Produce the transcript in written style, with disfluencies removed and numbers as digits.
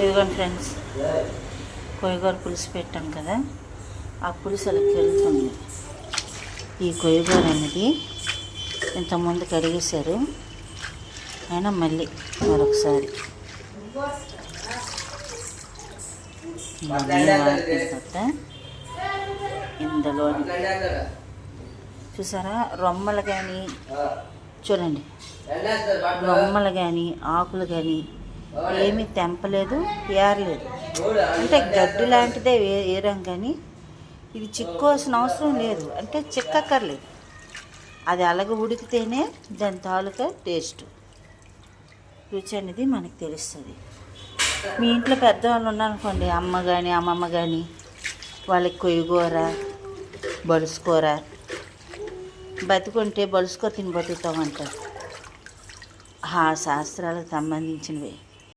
ఇదిగోండి ఫ్రెండ్స్, కొయ్యగూర పులుసు పెట్టాం కదా, ఆ పులుసు అలా వెళ్తుంది. ఈ కొయ్యగూర అనేది ఇంతకుముందు కడిగేశారు, అయినా మళ్ళీ మరొకసారి తర్వాత ఇందులో చూసారా రొమ్మలు కానీ, చూడండి రొమ్మలు కానీ ఆకులు కానీ ఏమీ తెంపలేదు, ఏరలేదు. అంటే గడ్డి లాంటిదే ఏరాం, కానీ ఇది చిక్కోవాల్సిన అవసరం లేదు, అంటే చిక్కక్కర్లేదు. అది అలాగ ఉడికితేనే దాని తాలూకా టేస్ట్, రుచి అనేది మనకు తెలుస్తుంది. మీ ఇంట్లో పెద్దవాళ్ళు ఉన్నారనుకోండి, అమ్మ కానీ అమ్మమ్మ కానీ, వాళ్ళకి కొయ్యగూర బలుసుకోర బతుకుంటే బలుసుకో తిని బతుకుతామంటారు. ఆ శాస్త్రాలకు సంబంధించినవి.